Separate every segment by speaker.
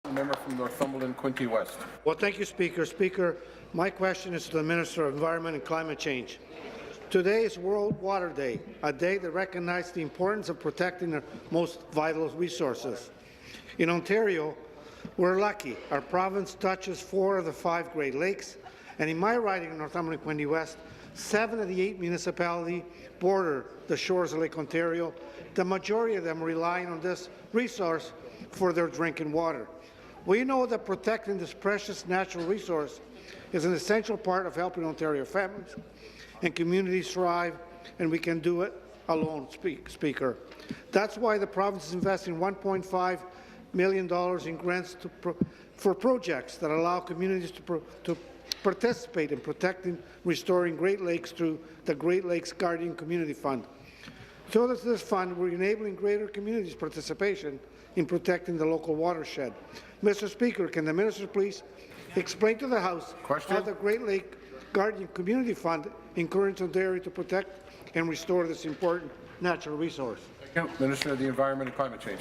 Speaker 1: The member from Northumberland, Quinte West.
Speaker 2: Well, thank you, Speaker. Speaker, my question is to the Minister of Environment and Climate Change. Today is World Water Day, a day that recognizes the importance of protecting our most vital resources. In Ontario, we're lucky. Our province touches 4 of the 5 Great Lakes, and in my riding in Northumberland, Quinte West, 7 of the 8 municipalities border the shores of Lake Ontario. The majority of them relying on this resource for their drinking water. We know that protecting this precious natural resource is an essential part of helping Ontario families and communities thrive, and we can do it alone, Speaker. That's why the province is investing $1.5 million in grants for projects that allow communities to participate in protecting, restoring Great Lakes through the Great Lakes Guardian Community Fund. Through this fund, we're enabling greater communities' participation in protecting the local watershed. Mr. Speaker, can the minister please explain to the House how the Great Lake Guardian Community Fund encourages Ontario to protect and restore this important natural resource?
Speaker 1: Thank you. Minister of the Environment and Climate Change.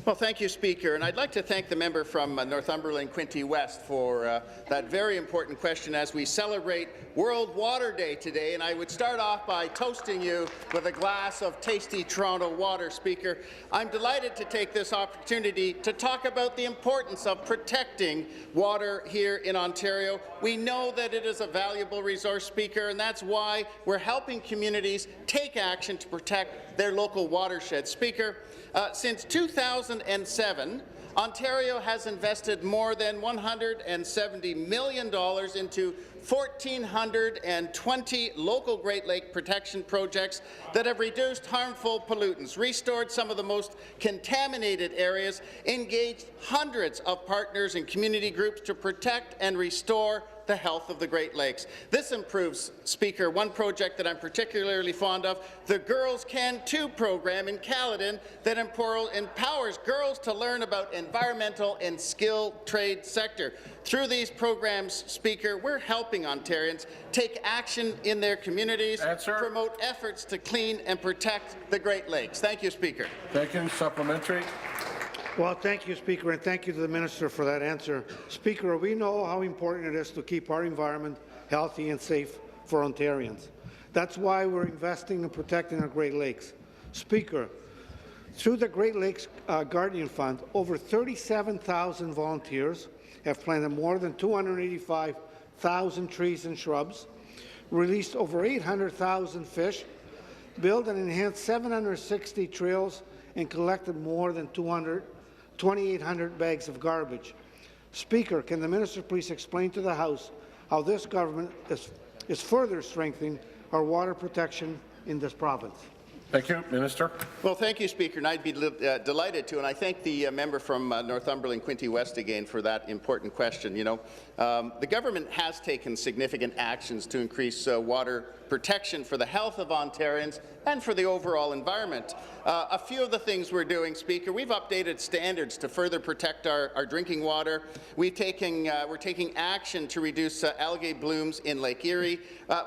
Speaker 3: Well, thank you, Speaker, and I'd like to thank the member from Northumberland, Quinte West, for that very important question as we celebrate World Water Day today. And I would start off by toasting you with a glass of tasty Toronto water, Speaker. I'm delighted to take this opportunity to talk about the importance of protecting water here in Ontario. We know that it is a valuable resource, Speaker, and that's why we're helping communities take action to protect their local watersheds. Speaker, since 2007, Ontario has invested more than $170 million into 1,420 local Great Lake protection projects that have reduced harmful pollutants, restored some of the most contaminated areas, engaged hundreds of partners and community groups to protect and restore the health of the Great Lakes. This improves, Speaker, one project that I'm particularly fond of, the Girls Can Too program in Caledon that empowers girls to learn about environmental and skilled trade sector. Through these programs, Speaker, we're helping Ontarians take action in their communities, promote efforts to clean and protect the Great Lakes. Thank you, Speaker.
Speaker 1: Thank you. Supplementary.
Speaker 2: Well, thank you, Speaker, and thank you to the Minister for that answer. Speaker, we know how important it is to keep our environment healthy and safe for Ontarians. That's why we're investing in protecting our Great Lakes. Speaker, through the Great Lakes Guardian Fund, over 37,000 volunteers have planted more than 285,000 trees and shrubs, released over 800,000 fish, built and enhanced 760 trails, and collected more than 2,800 bags of garbage. Speaker, can the minister please explain to the House how this government is further strengthening our water protection in this province?
Speaker 1: Thank you. Minister.
Speaker 3: Well, thank you, Speaker, and I'd be delighted to, and I thank the member from Northumberland, Quinte West, again for that important question. You know, the government has taken significant actions to increase water protection for the health of Ontarians and for the overall environment. A few of the things we're doing, Speaker, we've updated standards to further protect our drinking water. We're taking action to reduce algae blooms in Lake Erie.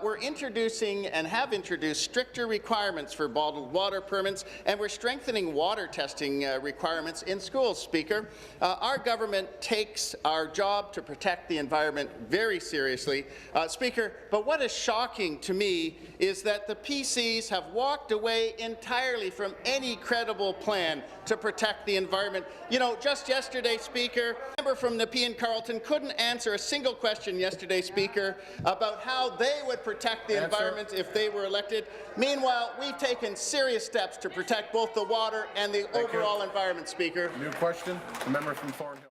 Speaker 3: We're introducing and have introduced stricter requirements for bottled water permits, and we're strengthening water testing requirements in schools, Speaker. Our government takes our job to protect the environment very seriously, Speaker, but what is shocking to me is that the PCs have walked away entirely from any credible plan to protect the environment. You know, just yesterday, Speaker, a member from Nepean Carleton couldn't answer a single question yesterday, Speaker, about how they would protect the environment if they were elected. Meanwhile, we've taken serious steps to protect both the water and the overall environment, Speaker.
Speaker 1: New question, the member from Thornhill.